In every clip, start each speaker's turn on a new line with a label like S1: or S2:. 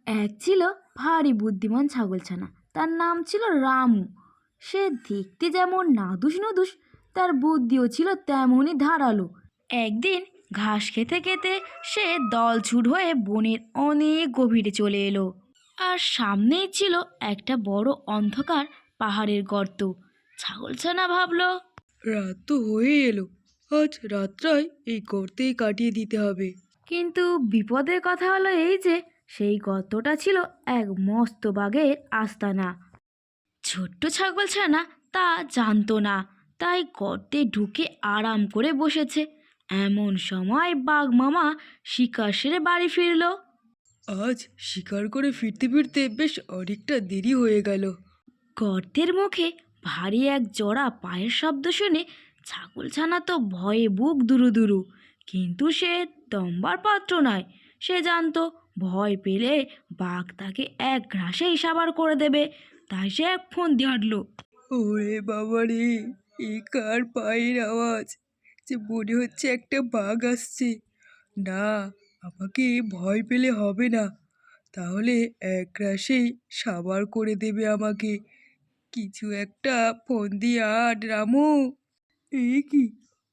S1: এক ছিল ভারী বুদ্ধিমান ছাগলছানা, তার নাম ছিল রামু। সে দেখতে যেমন নাদুস নুদুস, তার বুদ্ধিও ছিল তেমনই ধারালো। একদিন ঘাস খেতে খেতে সে দলছুট হয়ে বনের অনেক গভীরে চলে এলো। আর সামনেই ছিল একটা বড় অন্ধকার পাহাড়ের গর্ত। ছাগলছানা ভাবলো,
S2: রাত তো হয়ে এলো, আজ রাতটাই এই গর্তেই কাটিয়ে দিতে হবে।
S1: কিন্তু বিপদের কথা হলো এই যে সেই গর্তটা ছিল এক মস্ত বাঘের আস্তানা। ছোট্ট ছাগলছানা তা জানতো না, তাই গর্তে ঢুকে আরাম করে বসেছে। এমন সময় বাঘ মামা শিকার সেরে বাড়ি ফিরল।
S2: আজ শিকার করে ফিরতে ফিরতে বেশ অনেকটা দেরি হয়ে গেল।
S1: গর্তের মুখে ভারী এক জোড়া পায়ের শব্দ শুনে ছাগলছানা তো ভয়ে বুক দুরু দুরু। কিন্তু সে দমবার পাত্র নয়। সে জানতো ভয় পেলে বাঘ তাকে এক ঘ্রাসেই সাবার করে দেবে। তাই সে এক ফোন দিয়ে হাঁটল।
S2: ওরে বাবা রে, এ কার পায়ের আওয়াজ? যে মনে হচ্ছে একটা বাঘ আসছে। না, আমাকে ভয় পেলে হবে না, তাহলে এক রাশেই সাবার করে দেবে আমাকে। কিছু একটা ফোন দিয়ে আট রামু। এ কি,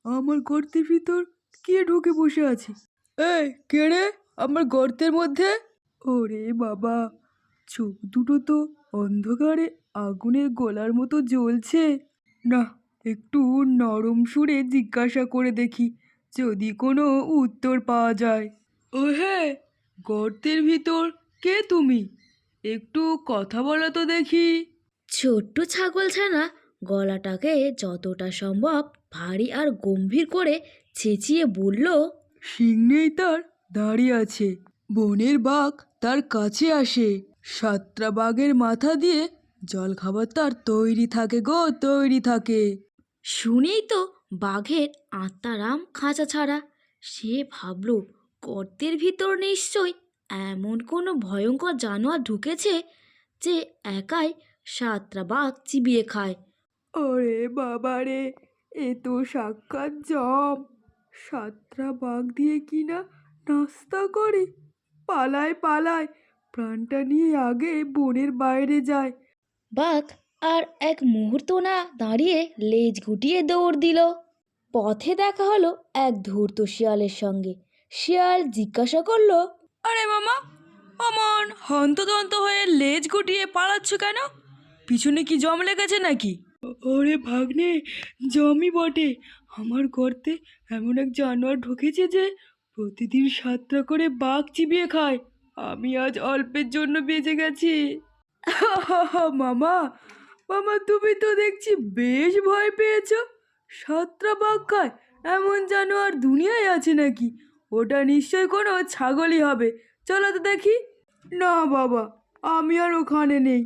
S2: আমার গর্তের ভিতর কে ঢুকে বসে আছে? এই কে রে আমার গর্তের মধ্যে? ওরে বাবা, চোখ দুটো তো অন্ধকারে আগুনের গোলার মতো জ্বলছে। না, একটু নরম সুরে জিজ্ঞাসা করে দেখি, যদি কোনো উত্তর পাওয়া যায়। ও হ্যাঁ, গর্তের ভিতর কে তুমি? একটু কথা বলো তো দেখি।
S1: ছোট্ট ছাগলছানা গলাটাকে যতটা সম্ভব ভারী আর গম্ভীর করে চেঁচিয়ে বলল,
S2: শিং নেই তার, দাঁড়িয়ে আছে। বনের বাঘ তার কাছে আসে, সাতটা বাঘের মাথা দিয়ে জল খাবার তার তৈরি থাকে গো, তৈরি থাকে।
S1: শুনেই তো বাঘের আত্মারাম খাঁচা ছাড়া। সে ভাবল, গর্তের ভিতর নিশ্চয় এমন কোনো ভয়ঙ্কর জানোয়ার ঢুকেছে যে একাই সাতটা বাঘ চিবিয়ে খায়।
S2: ওরে বাবা রে, এ তো সাক্ষাৎ জম। সাতটা বাঘ দিয়ে কিনা নাস্তা করে। পালায় পালায়, প্রাণটা নিয়ে আগে বনের বাইরে যায়।
S1: বাঘ আর এক মুহূর্ত না দাঁড়িয়ে লেজ গুটিয়ে দৌড় দিল। পথে দেখা হলো এক ধূর্ত শিয়ালের সঙ্গে। শিয়াল জিজ্ঞাসা করলো,
S2: আরে মামা, অমন হন্তদন্ত হয়ে লেজ গুটিয়ে পালাচ্ছ কেন? পিছনে কি জম লেগেছে নাকি? ওরে ভাগ্নে, জমই বটে। আমার গর্তে এমন এক জানোয়ার ঢুকেছে যে প্রতিদিন সাতটা করে বাঘ চিবিয়ে খায়। আমি আজ অল্পের জন্য বেঁচে গেছি। মামা, মামা তুমি তো দেখছি বেশ ভয় পেয়েছো। সাতটা বাঘ খায় এমন জানোয়ার দুনিয়ায় আছে নাকি? ওটা নিশ্চয় কোনো ছাগলই হবে। চলো তো দেখি। না বাবা, আমি আর ওখানে নেই।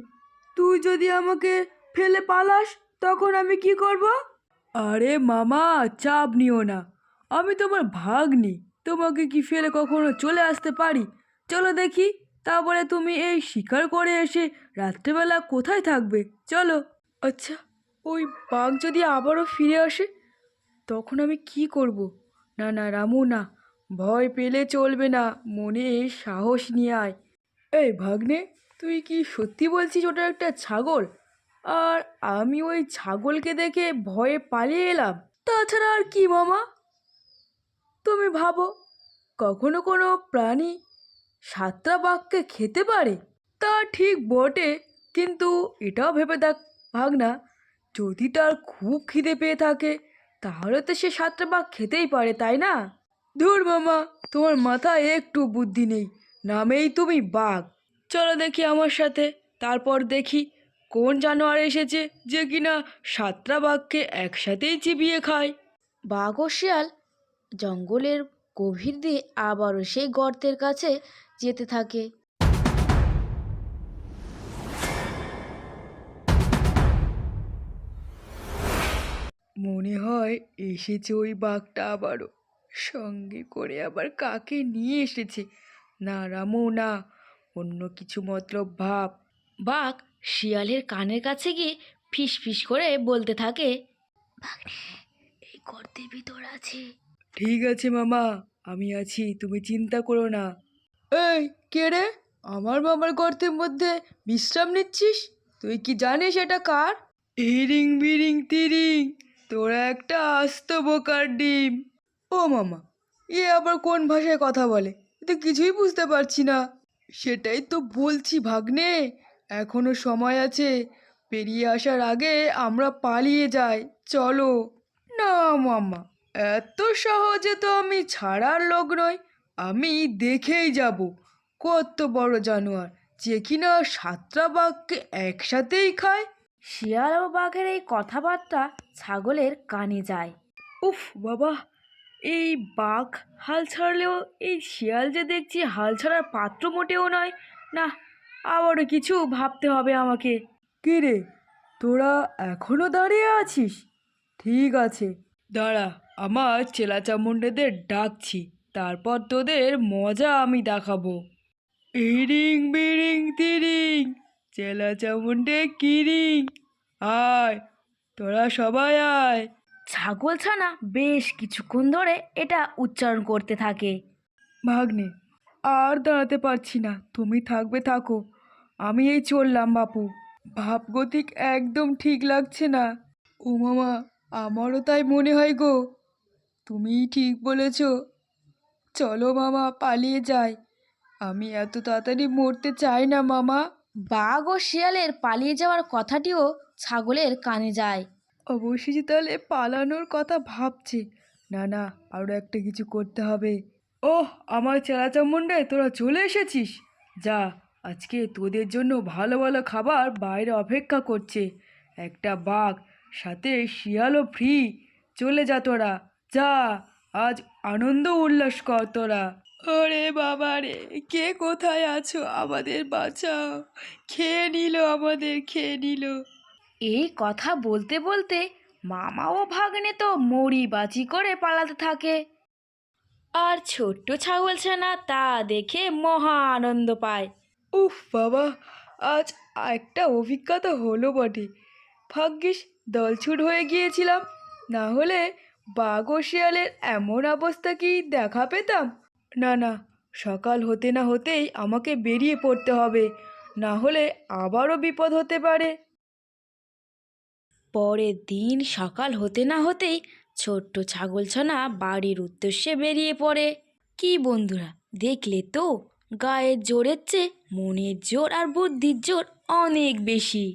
S2: তুই যদি আমাকে ফেলে পালাস, তখন আমি কি করব? আরে মামা, চাপ নিও না, আমি তোমার ভাগ্নি। তোমাকে কি ফেলে কখনো চলে আসতে পারি? চলো দেখি, তারপরে তুমি এই শিকার করে এসে রাত্রেবেলা কোথায় থাকবে? চলো। আচ্ছা, ওই বাঘ যদি আবারও ফিরে আসে, তখন আমি কি করব? না না রামু, না, ভয় পেলে চলবে না, মনে সাহস নিয়ে আয়। এই ভাগ্নে, তুই কি সত্যি বলছিস ওটা একটা ছাগল? আর আমি ওই ছাগলকে দেখে ভয়ে পালিয়ে এলাম? তাছাড়া আর কি মামা? তুমি ভাবো, কখনো কোনো প্রাণী সাতটা বাঘকে খেতে পারে? তা ঠিক বটে, কিন্তু এটাও ভেবে দেখ ভাগনা, যদি তার খুব খিদে পেয়ে থাকে, তাহলে তো সে সাতটা বাঘ খেতেই পারে, তাই না? ধুর মামা, তোমার মাথায় একটু বুদ্ধি নেই, নামেই তুমি বাঘ। চলো দেখি আমার সাথে, তারপর দেখি কোন জানোয়ার এসেছে যে কিনা সাতটা বাঘকে একসাথেই চিবিয়ে খায়।
S1: বাঘ ও শিয়াল জঙ্গলের গভীর দিয়ে আবারও সেই গর্তের কাছে যেতে থাকে।
S2: মনে হয় এসেছে ওই বাঘটা আবারও, সঙ্গে করে আবার কাকে নিয়ে এসেছে? না রামু, না, অন্য কিছু মতলব ভাব।
S1: বাঘ শিয়ালের কানের কাছে গিয়ে ফিস ফিস করে বলতে থাকে, "বাঘরে, এই গর্তের ভিতর আছে।"
S2: ঠিক আছে মামা, আমি আছি, তুমি চিন্তা করো না। এই কে রে? আমার মামার গর্তের মধ্যে বিশ্রাম নিচ্ছিস? তুই কি জানিস এটা কার? ইরিং বিরিং তিরিং, তোরা একটা আস্ত বোকার ডিম। ও মামা, এ আবার কোন ভাষায় কথা বলে? এ তো কিছুই বুঝতে পারছি না। সেটাই তো বলছি ভাগ্নে, এখনো সময় আছে। পেরিয়ে আসার আগে আমরা পালিয়ে যাই, চলো। না মামা, এত সহজে তো আমি ছাড়ার লোক নই। আমি দেখেই যাব কত বড় জানোয়ার, যে কিনা 7টা বাঘকে একসাথেই খায়।
S1: শিয়াল ও বাঘের এই কথাবার্তা ছাগলের কানে যায়।
S2: উফ বাবা, এই বাঘ হাল ছাড়লেও এই শিয়াল যে দেখছি হাল ছাড়ার পাত্র মোটেও নয়। না, আবারও কিছু ভাবতে হবে আমাকে। কি রে, তোরা এখনো দাঁড়িয়ে আছিস? ঠিক আছে, দাঁড়া, আমার চেলা চামুন্ডেদের ডাকছি, তারপর তোদের মজা আমি দেখাবো। ইরিং বিরিং তিরিং, চেলা চামুন্ডে কিরিং, আয়, তোরা সবাই আয়।
S1: ছাগলছানা বেশ কিছুক্ষণ ধরে এটা উচ্চারণ করতে থাকে।
S2: ভাগ্নে, আর দাঁড়াতে পারছি না, তুমি থাকবে থাকো, আমি এই চললাম বাপু। ভাবগতিক একদম ঠিক লাগছে না। ও মামা, আমারও তাই মনে হয় গো। তুমিই ঠিক বলেছ, চলো মামা পালিয়ে যাই। আমি এত তাড়াতাড়ি মরতে চাই না মামা।
S1: বাঘ ও শিয়ালের পালিয়ে যাওয়ার কথাটিও ছাগলের কানে যায়।
S2: অবশেষে তাহলে পালানোর কথা ভাবছে। না না, আরও একটা কিছু করতে হবে। ওহ আমার চেলাচামুন্ডে, তোরা চলে এসেছিস। যা, আজকে তোদের জন্য ভালো ভালো খাবার বাইরে অপেক্ষা করছে। একটা বাঘ, সাথে শিয়ালও ফ্রি। চলে যা তোরা, যা, আজ আনন্দ উল্লাস কর তোরা। ওরে বাবা রে, কে কোথায় আছো? আমাদের বাঁচাও, খেয়ে নিল, আমাদের খেয়ে নিল।
S1: এই কথা বলতে বলতে মামা ও ভাগ্নে তো মরি বাঁচি করে পালাতে থাকে। আর ছোট্ট ছাগলছানা তা দেখে মহা আনন্দ পায়।
S2: উফ বাবা, আজ একটা অভিজ্ঞতা হলো বটে। ভাগ্যিস দলছুট হয়ে গিয়েছিলাম, না হলে বাঘ ও শিয়ালের এমন অবস্থা কি দেখা পেতাম? না না, সকাল হতে না হতেই আমাকে বেরিয়ে পড়তে হবে, না হলে আবারও বিপদ হতে পারে।
S1: পরের দিন সকাল হতে না হতেই ছোট্ট ছাগলছানা বাড়ির উদ্দেশ্যে বেরিয়ে পড়ে। কি বন্ধুরা, দেখলে তো, গায়ের জোরের চেয়ে মনের জোর আর বুদ্ধির জোর অনেক বেশি।